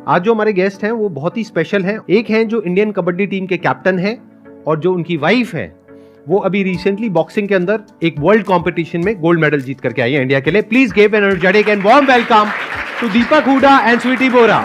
आज जो हमारे गेस्ट हैं वो बहुत ही स्पेशल हैं। एक हैं जो इंडियन कबड्डी टीम के कैप्टन हैं और जो उनकी वाइफ है वो अभी रिसेंटली बॉक्सिंग के अंदर एक वर्ल्ड कंपटीशन में गोल्ड मेडल जीत करके आई है इंडिया के लिए। Please give an energetic and warm welcome to Deepak Hooda and Sweety Bora.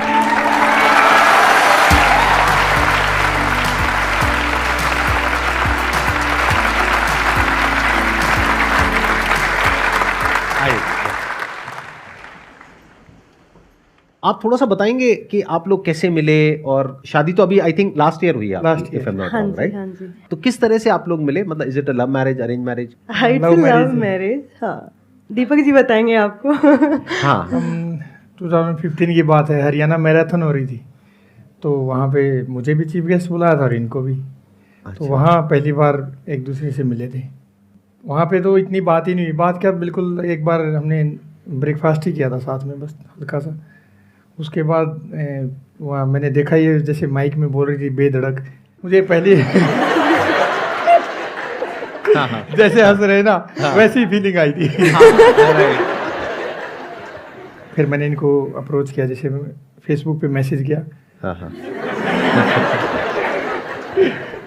आप थोड़ा सा बताएंगे कि आप लोग कैसे मिले, और शादी तो अभी आई थिंक लास्ट ईयर हुई है, लास्ट ईयर, राइट? हाँ जी। तो किस तरह से आप लोग मिले, मतलब is it a love marriage, arrange marriage? Love marriage. हाँ, दीपक जी बताएंगे आपको। हाँ, हम 2015 की बात है, हरियाणा मैराथन हो रही थी, तो वहाँ पे मुझे भी चीफ गेस्ट बुलाया था और इनको भी। तो वहाँ पहली बार एक दूसरे से मिले थे। वहाँ पे तो इतनी बात ही नहीं हुई, बात क्या, बिल्कुल एक बार हमने ब्रेकफास्ट ही किया था साथ में, बस हल्का सा। उसके बाद वहाँ मैंने देखा ये जैसे माइक में बोल रही थी बेधड़क, मुझे पहले जैसे हंस रहे ना वैसी फीलिंग आई थी। फिर मैंने इनको अप्रोच किया, जैसे फेसबुक पे मैसेज किया।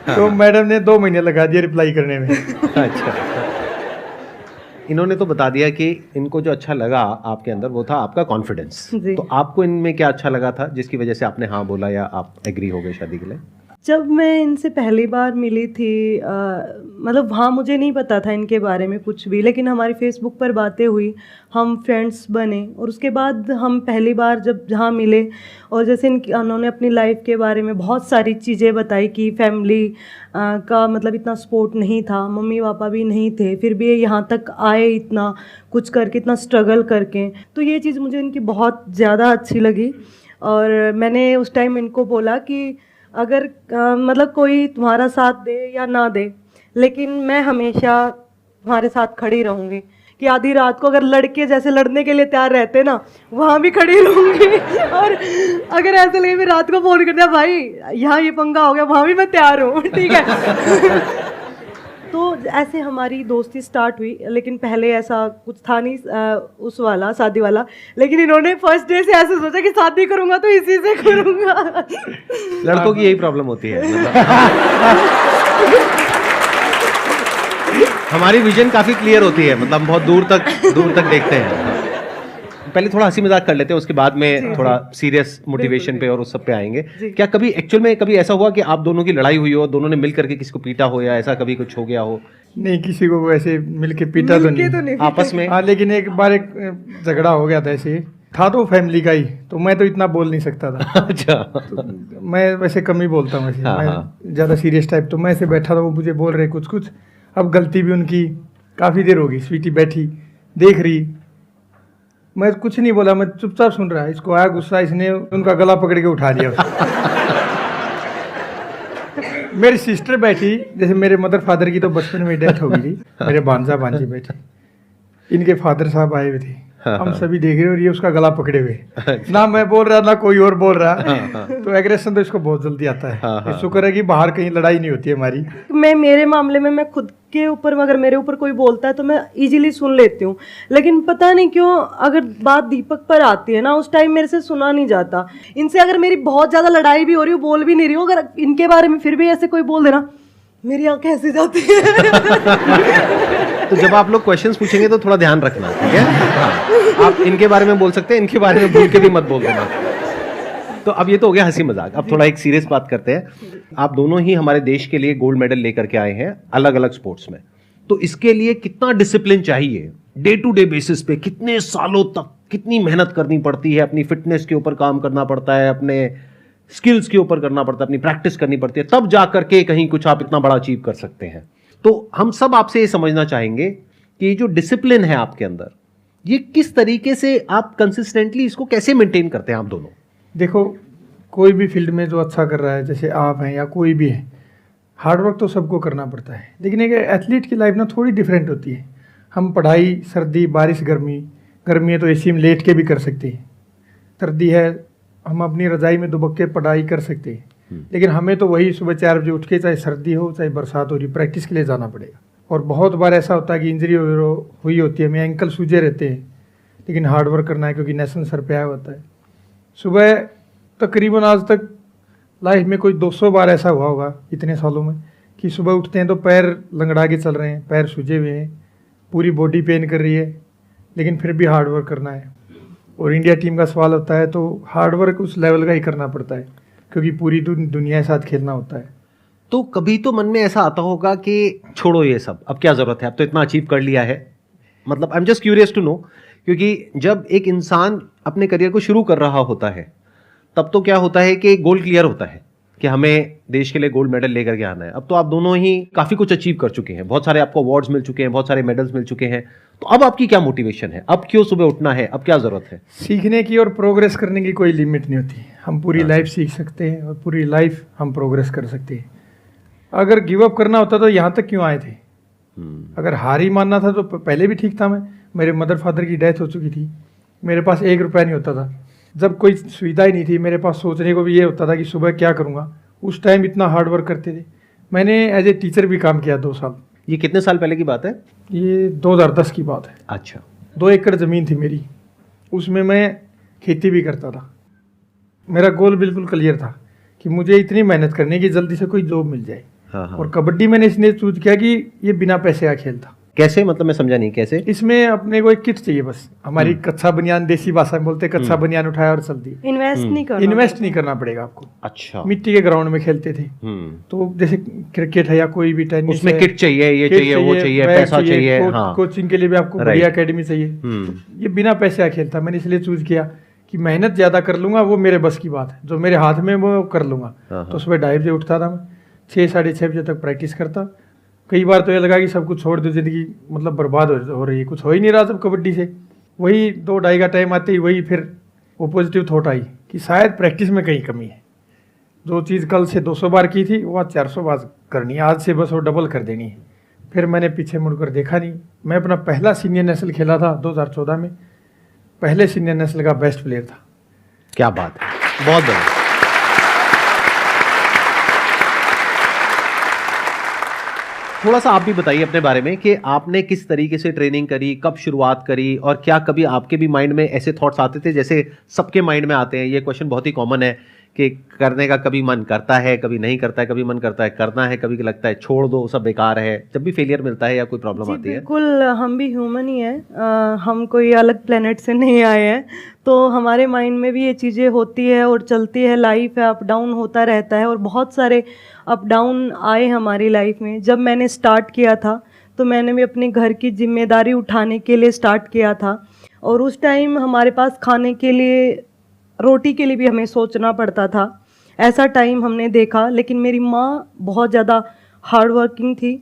तो मैडम ने 2 महीने लगा दिया रिप्लाई करने में। अच्छा, इन्होंने तो बता दिया कि इनको जो अच्छा लगा आपके अंदर वो था आपका कॉन्फिडेंस। तो आपको इनमें क्या अच्छा लगा था जिसकी वजह से आपने हाँ बोला या आप एग्री हो गए शादी के लिए? जब मैं इनसे पहली बार मिली थी, मतलब वहाँ मुझे नहीं पता था इनके बारे में कुछ भी, लेकिन हमारी फेसबुक पर बातें हुई, हम फ्रेंड्स बने, और उसके बाद हम पहली बार जब जहाँ मिले और जैसे उन्होंने अपनी लाइफ के बारे में बहुत सारी चीज़ें बताई कि फैमिली का मतलब इतना सपोर्ट नहीं था, मम्मी पापा भी नहीं थे, फिर भी यहाँ तक आए इतना कुछ करके, इतना स्ट्रगल करके। तो ये चीज़ मुझे इनकी बहुत ज़्यादा अच्छी लगी। और मैंने उस टाइम इनको बोला कि अगर मतलब कोई तुम्हारा साथ दे या ना दे, लेकिन मैं हमेशा तुम्हारे साथ खड़ी रहूँगी, कि आधी रात को अगर लड़के जैसे लड़ने के लिए तैयार रहते ना, वहाँ भी खड़ी रहूँगी। और अगर ऐसे लगे मैं रात को फ़ोन कर दिया, भाई यहाँ ये पंगा हो गया, वहाँ भी मैं तैयार हूँ, ठीक है। तो ऐसे हमारी दोस्ती स्टार्ट हुई, लेकिन पहले ऐसा कुछ था नहीं उस वाला शादी वाला, लेकिन इन्होंने फर्स्ट डे से ऐसे सोचा कि शादी करूंगा तो इसी से करूंगा। लड़कों की यही प्रॉब्लम होती है। हमारी विजन काफी क्लियर होती है, मतलब बहुत दूर तक देखते हैं। पहले थोड़ा हंसी मजाक कर लेते हैं, उसके बाद में थोड़ा सीरियस मोटिवेशन पे और उस सब पे आएंगे। क्या कभी एक्चुअल में कभी ऐसा हुआ कि आप दोनों की लड़ाई हुई हो, दोनों ने मिल करके किसी को पीटा हो, या ऐसा कभी कुछ हो गया हो? नहीं, किसी को वैसे मिल के पीटा तो नहीं आपस में। हाँ, लेकिन एक बार एक झगड़ा हो गया था, ऐसे था तो फैमिली का ही, तो मैं तो इतना बोल नहीं सकता था। अच्छा। तो मैं वैसे कम ही बोलता हूँ, वैसे मैं ज़्यादा सीरियस टाइप। तो मैं ऐसे बैठा था, वो मुझे बोल रहे कुछ। अब गलती भी उनकी, काफ़ी देर होगी, स्वीटी बैठी देख रही, मैं कुछ नहीं बोला, मैं चुपचाप सुन रहा। इसको आया गुस्सा, इसने उनका गला पकड़ के उठा लिया। मेरी सिस्टर बैठी, जैसे मेरे मदर फादर की तो बचपन में डेथ हो गई थी, मेरे भांजा भांजी बैठे, इनके फादर साहब आए हुए थे। हम सभी देख रहे और ये उसका गला पकड़े हुए। ना मैं बोल रहा ना कोई और बोल रहा। तो एग्रेशन तो इसको बहुत जल्दी आता है। शुक्र है कि बाहर कहीं लड़ाई नहीं होती है हमारी। मेरे मामले में मैं खुद के ऊपर, अगर मेरे ऊपर कोई बोलता है तो मैं इजीली सुन लेती हूँ, लेकिन पता नहीं क्यों अगर बात दीपक पर आती है ना, उस टाइम मेरे से सुना नहीं जाता। इनसे अगर मेरी बहुत ज़्यादा लड़ाई भी हो रही हो, बोल भी नहीं रही हो, अगर इनके बारे में फिर भी ऐसे कोई बोल देना, मेरी आंखें ऐसे जाती है। तो जब आप लोग क्वेश्चंस पूछेंगे तो थोड़ा ध्यान रखना, ठीक है? हाँ, आप इनके बारे में बोल सकते हैं, इनके बारे में भूल के भी मत बोल देना। तो अब ये तो हो गया हंसी मजाक, अब थोड़ा एक सीरियस बात करते हैं। आप दोनों ही हमारे देश के लिए गोल्ड मेडल लेकर के आए हैं अलग अलग स्पोर्ट्स में, तो इसके लिए कितना डिसिप्लिन चाहिए, डे टू डे बेसिस पे कितने सालों तक कितनी मेहनत करनी पड़ती है, अपनी फिटनेस के ऊपर काम करना पड़ता है, अपने स्किल्स के ऊपर करना पड़ता है, अपनी प्रैक्टिस करनी पड़ती है, तब जा करके कहीं कुछ आप इतना बड़ा अचीव कर सकते हैं। तो हम सब आपसे ये समझना चाहेंगे कि ये जो डिसिप्लिन है आपके अंदर, ये किस तरीके से आप कंसिस्टेंटली इसको कैसे मेंटेन करते हैं आप दोनों? देखो, कोई भी फील्ड में जो अच्छा कर रहा है, जैसे आप हैं या कोई भी है, हार्डवर्क तो सबको करना पड़ता है, लेकिन एक एथलीट की लाइफ ना थोड़ी डिफरेंट होती है। हम पढ़ाई सर्दी बारिश गर्मी है तो एसी में लेट के भी कर सकते हैं, सर्दी है हम अपनी रजाई में दुबक के पढ़ाई कर सकते हैं, लेकिन हमें तो वही सुबह 4 बजे उठ के, चाहे सर्दी हो चाहे बरसात हो रही, प्रैक्टिस के लिए जाना पड़ेगा। और बहुत बार ऐसा होता है कि इंजरी हुई होती है, हमें एंकल सूजे रहते हैं, लेकिन हार्ड वर्क करना है क्योंकि नेशनल सर पे आया होता है। सुबह तकरीबन आज तक लाइफ में कोई 200 बार ऐसा हुआ होगा इतने सालों में कि सुबह उठते हैं तो पैर लंगड़ा के चल रहे हैं, पैर सूजे हुए हैं, पूरी बॉडी पेन कर रही है, लेकिन फिर भी हार्ड वर्क करना है। और इंडिया टीम का सवाल होता है तो हार्ड वर्क उस लेवल का ही करना पड़ता है, क्योंकि पूरी दुनिया के साथ खेलना होता है। तो कभी तो मन में ऐसा आता होगा कि छोड़ो ये सब, अब क्या ज़रूरत है, अब तो इतना अचीव कर लिया है। मतलब I am just curious to know, क्योंकि जब एक इंसान अपने करियर को शुरू कर रहा होता है तब तो क्या होता है कि गोल क्लियर होता है कि हमें देश के लिए गोल्ड मेडल लेकर के आना है। अब तो आप दोनों ही काफ़ी कुछ अचीव कर चुके हैं, बहुत सारे आपको अवार्ड्स मिल चुके हैं, बहुत सारे मेडल्स मिल चुके हैं। तो अब आपकी क्या मोटिवेशन है, अब क्यों सुबह उठना है, अब क्या ज़रूरत है? सीखने की और प्रोग्रेस करने की कोई लिमिट नहीं होती। हम पूरी लाइफ सीख सकते हैं और पूरी लाइफ हम प्रोग्रेस कर सकते हैं। अगर गिव अप करना होता तो यहाँ तक क्यों आए थे? अगर हार ही मानना था तो पहले भी ठीक था। मेरे मदर फादर की डेथ हो चुकी थी, मेरे पास 1 रुपया नहीं होता था, जब कोई सुविधा ही नहीं थी, मेरे पास सोचने को भी ये होता था कि सुबह क्या करूँगा। उस टाइम इतना हार्ड वर्क करते थे। मैंने एज ए टीचर भी काम किया 2 साल। ये कितने साल पहले की बात है? ये 2010 की बात है। अच्छा। 2 एकड़ ज़मीन थी मेरी, उसमें मैं खेती भी करता था। मेरा गोल बिल्कुल क्लियर था कि मुझे इतनी मेहनत करनी है कि जल्दी से कोई जॉब मिल जाए। हाँ हाँ। और कबड्डी मैंने इसलिए चूज किया कि ये बिना पैसे का खेल था। कैसे, मतलब मैं समझा नहीं कैसे? इसमें अपने को एक किट चाहिए बस। हमारी कच्चा बनियान, देसी भाषा में बोलते हैं, कच्चा बनियान उठाया और चल दी। इन्वेस्ट नहीं करना पड़ेगा आपको। अच्छा। मिट्टी के ग्राउंड में खेलते थे। तो जैसे क्रिकेट है या कोई भी टेनिस, उसमें किट चाहिए, ये चाहिए, वो चाहिए, पैसा चाहिए, हाँ। कोचिंग के लिए भी आपको बढ़िया एकेडमी चाहिए। ये बिना पैसे का खेल था। मैंने इसलिए चूज किया कि मेहनत ज्यादा कर लूंगा, वो मेरे बस की बात है, जो मेरे हाथ में वो कर लूंगा। तो सुबह 2:30 बजे उठता था मैं, 6-6:30 बजे तक प्रैक्टिस करता। कई बार तो ये लगा कि सब कुछ छोड़ दो, जिंदगी मतलब बर्बाद हो रही है, कुछ हो ही नहीं रहा सब कबड्डी से। वही 2-2:30 का टाइम आते ही वही फिर वो पॉजिटिव थॉट आई कि शायद प्रैक्टिस में कहीं कमी है। जो चीज़ कल से 200 बार की थी वो आज 400 बार करनी है, आज से बस वो डबल कर देनी है। फिर मैंने पीछे मुड़कर देखा नहीं। मैं अपना पहला सीनियर नेशनल खेला था 2014 में, पहले सीनियर नेशनल का बेस्ट प्लेयर था। क्या बात है, बहुत बढ़िया। थोड़ा सा आप भी बताइए अपने बारे में कि आपने किस तरीके से ट्रेनिंग करी, कब शुरुआत करी, और क्या कभी आपके भी माइंड में ऐसे थॉट्स आते थे जैसे सबके माइंड में आते हैं? ये क्वेश्चन बहुत ही कॉमन है कि करने का कभी मन करता है, कभी नहीं करता है, कभी मन करता है करना है, कभी लगता है छोड़ दो सब बेकार है, जब भी फेलियर मिलता है या कोई प्रॉब्लम आती है। बिल्कुल, हम भी ह्यूमन ही हैं, हम कोई अलग प्लेनेट से नहीं आए हैं, तो हमारे माइंड में भी ये चीज़ें होती है और चलती है। लाइफ है, अप डाउन होता रहता है और बहुत सारे अप डाउन आए हमारी लाइफ में। जब मैंने स्टार्ट किया था तो मैंने भी अपने घर की जिम्मेदारी उठाने के लिए स्टार्ट किया था, और उस टाइम हमारे पास खाने के लिए, रोटी के लिए भी हमें सोचना पड़ता था। ऐसा टाइम हमने देखा। लेकिन मेरी माँ बहुत ज़्यादा हार्ड वर्किंग थी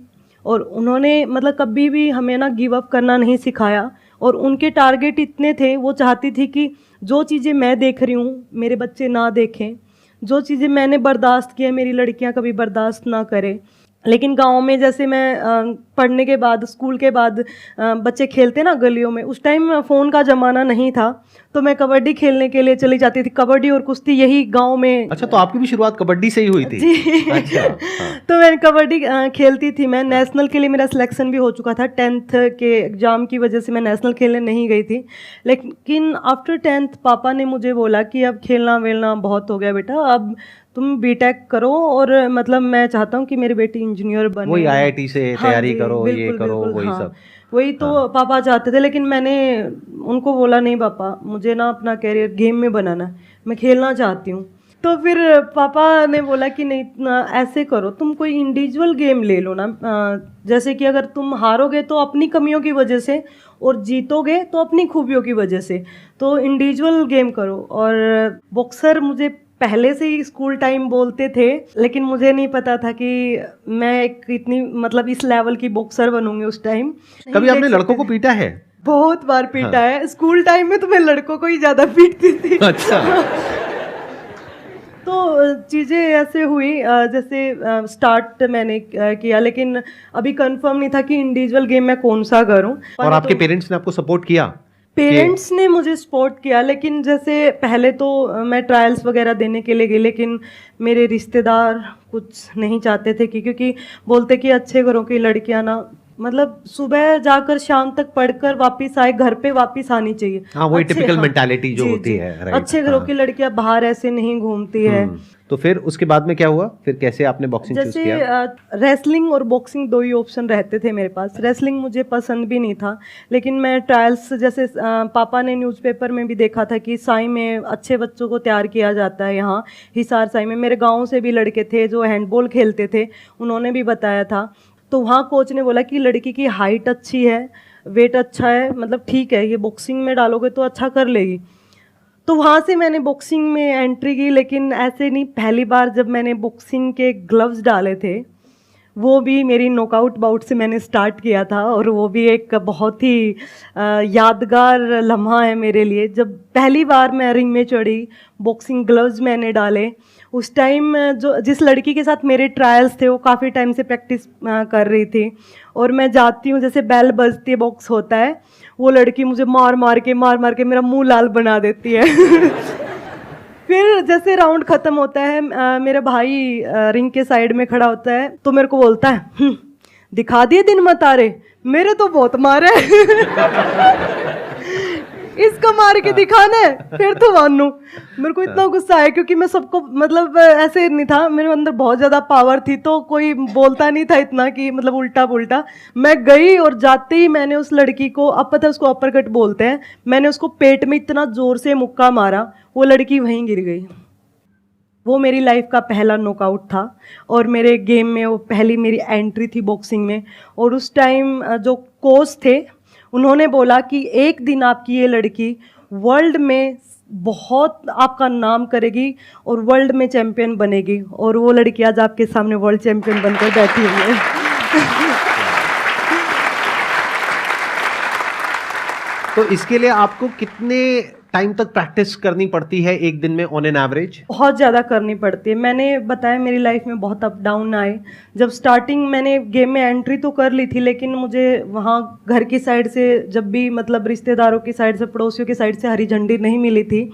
और उन्होंने मतलब कभी भी हमें ना गिव अप करना नहीं सिखाया, और उनके टारगेट इतने थे, वो चाहती थी कि जो चीज़ें मैं देख रही हूँ मेरे बच्चे ना देखें, जो चीज़ें मैंने बर्दाश्त किया मेरी लड़कियाँ कभी बर्दाश्त ना करें। लेकिन गांव में जैसे मैं पढ़ने के बाद, स्कूल के बाद बच्चे खेलते ना गलियों में, उस टाइम फ़ोन का ज़माना नहीं था, तो मैं कबड्डी खेलने के लिए चली जाती थी। कबड्डी और कुश्ती यही गांव में। अच्छा, तो आपकी भी शुरुआत कबड्डी से ही हुई थी? जी। अच्छा, हाँ। तो मैं कबड्डी खेलती थी। मैं नेशनल के लिए मेरा सिलेक्शन भी हो चुका था। 10th के एग्ज़ाम की वजह से मैं नेशनल खेलने नहीं गई थी, लेकिन आफ्टर 10th पापा ने मुझे बोला कि अब खेलना वेलना बहुत हो गया बेटा, अब तुम बीटेक करो, और मतलब मैं चाहता हूँ कि मेरी बेटी इंजीनियर बने, वही IIT से तैयारी करो, ये करो, वही सब। वही तो पापा चाहते थे। लेकिन मैंने उनको बोला नहीं पापा, मुझे ना अपना कैरियर गेम में बनाना है, मैं खेलना चाहती हूँ। तो फिर पापा ने बोला कि नहीं, ऐसे करो, तुम कोई इंडिविजुअल गेम ले लो ना, जैसे कि अगर तुम हारोगे तो अपनी कमियों की वजह से, और जीतोगे तो अपनी खूबियों की वजह से, तो इंडिविजुअल गेम करो। और बॉक्सर मुझे पहले से ही स्कूल टाइम बोलते थे, लेकिन मुझे नहीं पता था कि मैं एक इतनी मतलब इस लेवल की बॉक्सर बनूंगी उस टाइम। कभी आपने लड़कों को पीटा है? बहुत बार पीटा है। स्कूल टाइम में तो मैं लड़कों को ही ज़्यादा पीटती थी। अच्छा। तो चीज़ें ऐसे हुई, जैसे स्टार्ट मैंने किया, लेकिन अभी कंफर्म नहीं था कि इंडिविजुअल गेम मैं कौन सा करूं। और आपके पेरेंट्स ने आपको सपोर्ट किया? पेरेंट्स ने मुझे सपोर्ट किया, लेकिन जैसे पहले तो मैं ट्रायल्स वगैरह देने के लिए गई, लेकिन मेरे रिश्तेदार कुछ नहीं चाहते थे, क्योंकि बोलते कि अच्छे घरों की लड़कियां ना मतलब सुबह जाकर शाम तक पढ़कर वापस आए, घर पे वापस आनी चाहिए। हाँ, वही अच्छे- typical हाँ, mentality जो जी, होती जी। है, right, अच्छे घरों हाँ। की लड़कियां बाहर ऐसे नहीं घूमती है। तो फिर उसके बाद में क्या हुआ, फिर कैसे आपने बॉक्सिंग चूज जैसे किया? रेसलिंग और बॉक्सिंग दो ही ऑप्शन रहते थे मेरे पास। रेसलिंग मुझे पसंद भी नहीं था, लेकिन मैं ट्रायल्स जैसे पापा ने न्यूज़पेपर में भी देखा था कि साई में अच्छे बच्चों को तैयार किया जाता है। यहाँ हिसार साई में मेरे गांव से भी लड़के थे जो हैंडबॉल खेलते थे, उन्होंने भी बताया था। तो वहाँ कोच ने बोला कि लड़की की हाइट अच्छी है, वेट अच्छा है, मतलब ठीक है, ये बॉक्सिंग में डालोगे तो अच्छा कर लेगी। तो वहाँ से मैंने बॉक्सिंग में एंट्री की, लेकिन ऐसे नहीं, पहली बार जब मैंने बॉक्सिंग के ग्लव्स डाले थे, वो भी मेरी नॉकआउट बाउट से मैंने स्टार्ट किया था, और वो भी एक बहुत ही यादगार लम्हा है मेरे लिए। जब पहली बार मैं रिंग में चढ़ी, बॉक्सिंग ग्लव्स मैंने डाले, उस टाइम जो जिस लड़की के साथ मेरे ट्रायल्स थे वो काफ़ी टाइम से प्रैक्टिस कर रही थी, और मैं जाती हूँ, जैसे बेल बजती है, बॉक्स होता है, वो लड़की मुझे मार मार के मेरा मुंह लाल बना देती है। फिर जैसे राउंड खत्म होता है, मेरा भाई रिंग के साइड में खड़ा होता है, तो मेरे को बोलता है, दिखा दिए दिन मतारे, मेरे तो बहुत मारे। इसका मार के दिखाना है, फिर तो मानू। मेरे को इतना गुस्सा आया, क्योंकि मैं सबको, मतलब ऐसे नहीं था, मेरे अंदर बहुत ज़्यादा पावर थी, तो कोई बोलता नहीं था इतना कि मतलब उल्टा पुल्टा। मैं गई और जाते ही मैंने उस लड़की को, अब पता है उसको अपर कट बोलते हैं, मैंने उसको पेट में इतना ज़ोर से मुक्का मारा, वो लड़की वहीं गिर गई। वो मेरी लाइफ का पहला नॉकआउट था, और मेरे गेम में वो पहली मेरी एंट्री थी बॉक्सिंग में। और उस टाइम जो कोच थे, उन्होंने बोला कि एक दिन आपकी ये लड़की वर्ल्ड में बहुत आपका नाम करेगी और वर्ल्ड में चैंपियन बनेगी, और वो लड़की आज आपके सामने वर्ल्ड चैंपियन बनकर बैठी हुई है। तो इसके लिए आपको कितने टाइम तक प्रैक्टिस करनी पड़ती है एक दिन में ऑन एन एवरेज? बहुत ज़्यादा करनी पड़ती है। मैंने बताया मेरी लाइफ में बहुत अप डाउन आए। जब स्टार्टिंग मैंने गेम में एंट्री तो कर ली थी, लेकिन मुझे वहाँ घर की साइड से, जब भी मतलब रिश्तेदारों की साइड से, पड़ोसियों की साइड से हरी झंडी नहीं मिली थी,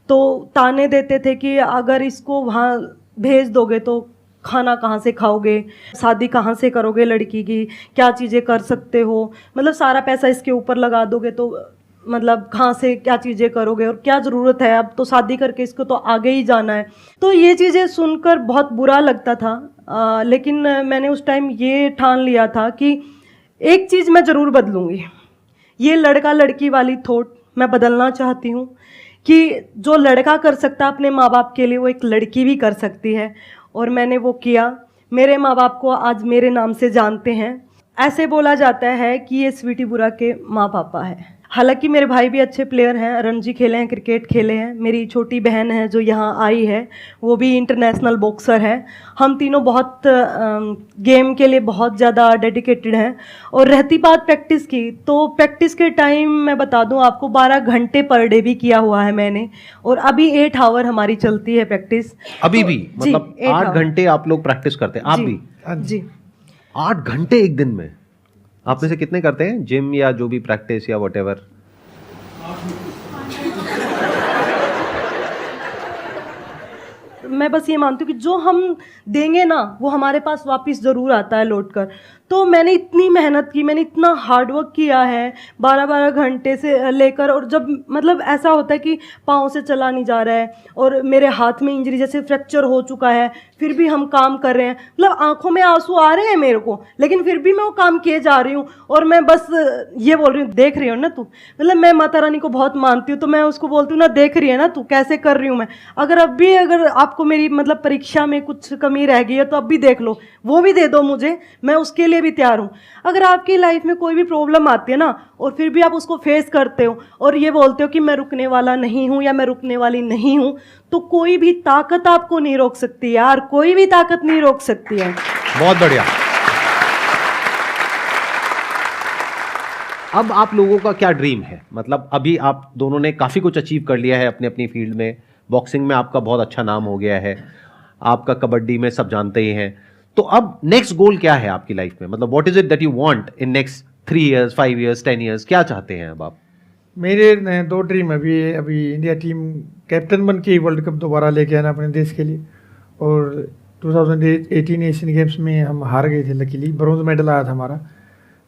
तो ताने देते थे कि अगर इसको वहाँ भेज दोगे तो खाना कहाँ से खाओगे, शादी कहाँ से करोगे लड़की की, क्या चीज़ें कर सकते हो, मतलब सारा पैसा इसके ऊपर लगा दोगे तो मतलब कहाँ से क्या चीज़ें करोगे, और क्या ज़रूरत है, अब तो शादी करके इसको तो आगे ही जाना है। तो ये चीज़ें सुनकर बहुत बुरा लगता था, लेकिन मैंने उस टाइम ये ठान लिया था कि एक चीज़ मैं ज़रूर बदलूँगी। ये लड़का लड़की वाली थॉट मैं बदलना चाहती हूँ, कि जो लड़का कर सकता है अपने माँ बाप के लिए, वो एक लड़की भी कर सकती है, और मैंने वो किया। मेरे माँ बाप को आज मेरे नाम से जानते हैं। ऐसे बोला जाता है कि ये स्वीटी बुरा के माँ पापा है। हालांकि मेरे भाई भी अच्छे प्लेयर हैं, रणजी खेले हैं, क्रिकेट खेले हैं। मेरी छोटी बहन है जो यहाँ आई है, वो भी इंटरनेशनल बॉक्सर है। हम तीनों बहुत गेम के लिए बहुत ज़्यादा डेडिकेटेड हैं। और रहती बात प्रैक्टिस की, तो प्रैक्टिस के टाइम मैं बता दूं आपको, 12 घंटे पर डे भी किया हुआ है मैंने, और अभी 8 आवर हमारी चलती है प्रैक्टिस। अभी तो, भी जी, मतलब 8 8 आवर। घंटे आप लोग प्रैक्टिस करते हैं? आप जी, भी जी। 8 घंटे एक दिन में? आप में से कितने करते हैं जिम या जो भी प्रैक्टिस या व्हाटएवर? मैं बस ये मानती हूँ कि जो हम देंगे ना, वो हमारे पास वापस ज़रूर आता है लौट कर। तो मैंने इतनी मेहनत की, मैंने इतना हार्डवर्क किया है 12-12 घंटे से लेकर, और जब मतलब ऐसा होता है कि पाँव से चला नहीं जा रहा है, और मेरे हाथ में इंजरी जैसे फ्रैक्चर हो चुका है, फिर भी हम काम कर रहे हैं, मतलब आंखों में आंसू आ रहे हैं मेरे को, लेकिन फिर भी मैं वो काम किए जा रही हूँ। और मैं बस ये बोल रही हूँ, देख रही हो ना तू, मतलब मैं माता रानी को बहुत मानती हूँ, तो मैं उसको बोलती हूँ ना, देख रही है ना तू कैसे कर रही हूँ मैं। अगर अब भी अगर आपको मेरी मतलब परीक्षा में कुछ कमी रह गई है तो अब भी देख लो, वो भी दे दो मुझे, मैं उसके लिए भी तैयार हूँ। अगर आपकी लाइफ में कोई भी प्रॉब्लम आती है ना, और फिर भी आप उसको फेस करते हो और ये बोलते हो कि मैं रुकने वाला नहीं हूँ या मैं रुकने वाली नहीं हूँ, तो कोई भी ताकत आपको नहीं रोक सकती यार, कोई भी ताकत नहीं रोक सकती है। बहुत बढ़िया। अब आप लोगों का क्या ड्रीम है? मतलब अभी आप दोनों ने काफ़ी कुछ अचीव कर लिया है अपने अपनी फील्ड में। बॉक्सिंग में आपका बहुत अच्छा नाम हो गया है, आपका कबड्डी में सब जानते ही हैं। तो अब नेक्स्ट गोल क्या है आपकी लाइफ में? मतलब what is it that you want in next 3 years, 5 years, 10 years? क्या चाहते हैं अब आप? मेरे 2 ड्रीम अभी इंडिया टीम कैप्टन बन के वर्ल्ड कप दोबारा लेके आना अपने देश के लिए। और 2018 एशियन गेम्स में हम हार गए थे, लकीली ब्रॉन्ज मेडल आया था हमारा।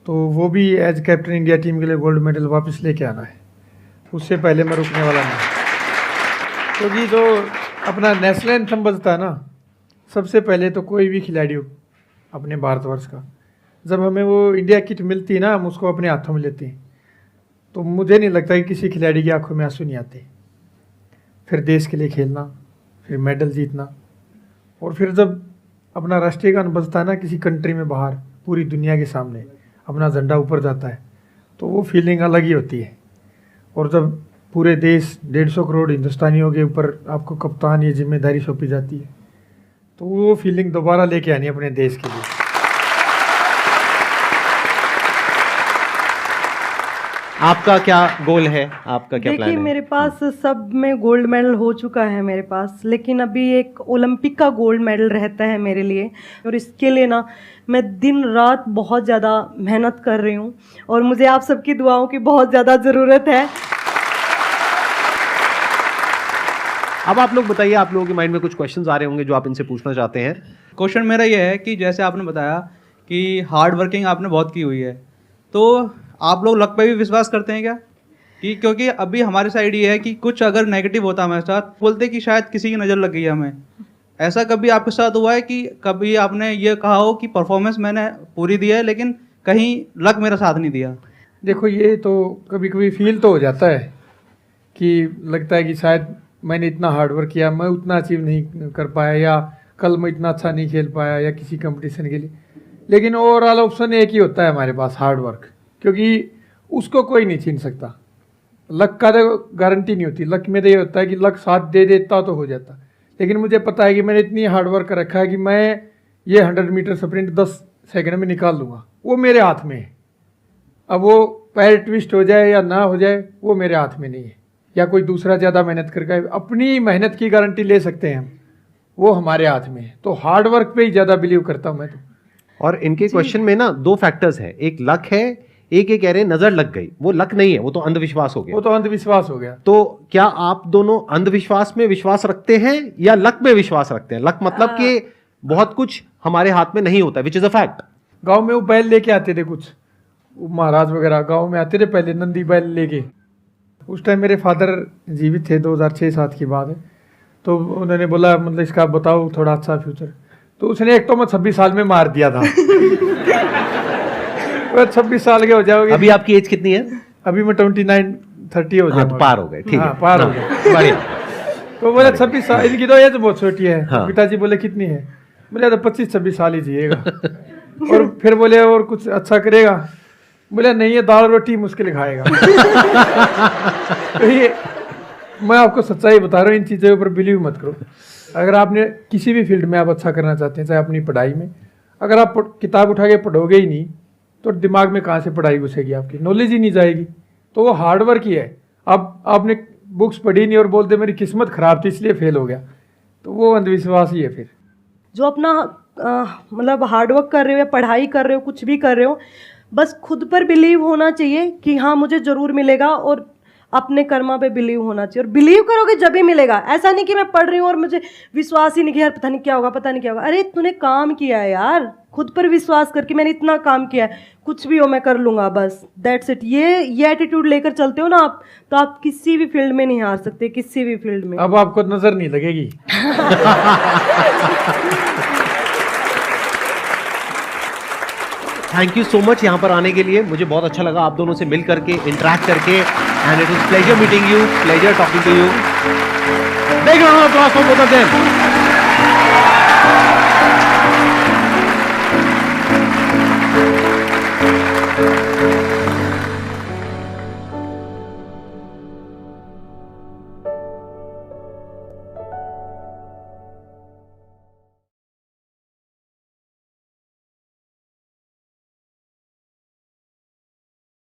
तो वो भी एज कैप्टन इंडिया टीम के लिए गोल्ड मेडल वापस लेके आना है, उससे पहले मैं रुकने वाला नहीं। क्योंकि जो अपना नेशनल एंथम बजता है ना, सबसे पहले तो कोई भी खिलाड़ी हो अपने भारतवर्ष का, जब हमें वो इंडिया किट मिलती है ना, हम उसको अपने हाथों में लेते हैं, तो मुझे नहीं लगता कि किसी खिलाड़ी की आंखों में आंसू नहीं आते। फिर देश के लिए खेलना, फिर मेडल जीतना, और फिर जब अपना राष्ट्रीय गान बजता है ना किसी कंट्री में बाहर, पूरी दुनिया के सामने अपना झंडा ऊपर जाता है, तो वो फीलिंग अलग ही होती है। और जब पूरे देश 150 करोड़ हिंदुस्तानियों के ऊपर आपको कप्तान ये जिम्मेदारी सौंपी जाती है, तो वो फीलिंग दोबारा लेके आनी है अपने देश के लिए। आपका क्या गोल है, आपका क्या प्लान देखिए है? मेरे पास सब में गोल्ड मेडल हो चुका है मेरे पास, लेकिन अभी एक ओलंपिक का गोल्ड मेडल रहता है मेरे लिए, और इसके लिए ना मैं दिन रात बहुत ज़्यादा मेहनत कर रही हूँ, और मुझे आप सबकी दुआओं की बहुत ज़्यादा ज़रूरत है। अब आप लोग बताइए, आप लोगों के माइंड में कुछ क्वेश्चंस आ रहे होंगे जो आप इनसे पूछना चाहते हैं। क्वेश्चन मेरा ये है कि जैसे आपने बताया कि हार्ड वर्किंग आपने बहुत की हुई है, तो आप लोग लक पे भी विश्वास करते हैं क्या? कि क्योंकि अभी हमारे साइड ये है कि कुछ अगर नेगेटिव होता हमारे साथ, बोलते कि शायद किसी की नज़र लग गई है हमें। ऐसा कभी आपके साथ हुआ है कि कभी आपने ये कहा हो कि परफॉर्मेंस मैंने पूरी दी है लेकिन कहीं लक मेरा साथ नहीं दिया? देखो, ये तो कभी कभी फील तो हो जाता है कि लगता है कि शायद मैंने इतना हार्ड वर्क किया, मैं उतना अचीव नहीं कर पाया, या कल मैं इतना अच्छा नहीं खेल पाया या किसी कंपटीशन के लिए। लेकिन ओवरऑल ऑप्शन एक ही होता है हमारे पास, हार्ड वर्क, क्योंकि उसको कोई नहीं छीन सकता। लक का तो गारंटी नहीं होती, लक में तो ये होता है कि लक साथ दे देता तो हो जाता, लेकिन मुझे पता है कि मैंने इतनी हार्ड वर्क कर रखा है कि मैं ये 100 मीटर स्प्रिंट 10 सेकंड में निकाल लूँगा, वो मेरे हाथ में है। अब वो पैर ट्विस्ट हो जाए या ना हो जाए, वो मेरे हाथ में नहीं है, या कोई दूसरा ज़्यादा मेहनत करके अपनी मेहनत की गारंटी ले सकते हैं हम, वो हमारे हाथ में है। तो हार्ड वर्क पे ही ज़्यादा बिलीव करता हूँ मैं तो। और इनके क्वेश्चन में ना 2 फैक्टर्स हैं, एक लक है, एक ये कह रहे हैं नजर लग गई। वो लक नहीं है, वो तो अंधविश्वास हो गया। वो तो अंधविश्वास हो गया। तो क्या आप दोनों अंधविश्वास में विश्वास रखते हैं या लक में विश्वास रखते हैं? लक मतलब कि बहुत कुछ हमारे हाथ में नहीं होता, विच इज अ फैक्ट। गांव में वो बैल लेके आते थे, कुछ महाराज वगैरह गांव में आते थे पहले, नंदी बैल लेके। उस टाइम मेरे फादर जीवित थे, 2006-7 की बात है। तो उन्होंने बोला मतलब इसका बताओ थोड़ा अच्छा फ्यूचर। तो उसने एक तो मैं 26 साल में मार दिया था। 26 साल के हो जाओगे। अभी आपकी एज कितनी है? अभी मैं 29-30 हो हाँ, तो पार हो गए, ठीक है, पार हो गए, बढ़िया। तो बोले 26 साल, इनकी तो एज बहुत छोटी है। हाँ। पिताजी बोले कितनी है? बोले तो 25-26 साल ही जिएगा। और फिर बोले और कुछ अच्छा करेगा? बोले नहीं, ये दाल रोटी मुश्किल खाएगा। तो ये मैं आपको सच्चाई बता रहा हूँ, इन चीज़ों के ऊपर बिलीव मत करो। अगर आपने किसी भी फील्ड में आप अच्छा करना चाहते हैं, चाहे अपनी पढ़ाई में, अगर आप किताब उठा के पढ़ोगे ही नहीं तो दिमाग में कहाँ से पढ़ाई घुसेगी, आपकी नॉलेज ही नहीं जाएगी। तो वो हार्ड वर्क ही है। अब आपने बुक्स पढ़ी नहीं और बोलते मेरी किस्मत खराब थी इसलिए फेल हो गया, तो वो अंधविश्वास ही है। फिर जो अपना मतलब हार्डवर्क कर रहे हो या पढ़ाई कर रहे हो, कुछ भी कर रहे हो, बस खुद पर बिलीव होना चाहिए कि हाँ मुझे ज़रूर मिलेगा, और अपने कर्मा पे बिलीव होना चाहिए। और बिलीव करोगे जब ही मिलेगा। ऐसा नहीं कि मैं पढ़ रही हूँ और मुझे विश्वास ही नहीं कि यार पता नहीं क्या होगा, पता नहीं क्या होगा। अरे तूने काम किया है यार, खुद पर विश्वास करके मैंने इतना काम किया है, कुछ भी हो मैं कर लूँगा, बस दैट्स इट। ये एटीट्यूड लेकर चलते हो ना आप, तो आप किसी भी फील्ड में नहीं हार सकते, किसी भी फील्ड में। अब आपको नजर नहीं लगेगी। थैंक यू सो मच यहाँ पर आने के लिए। मुझे बहुत अच्छा लगा आप दोनों से मिल करके, इंटरेक्ट करके, and it was pleasure meeting you, pleasure talking to you. Big round of applause for both of them.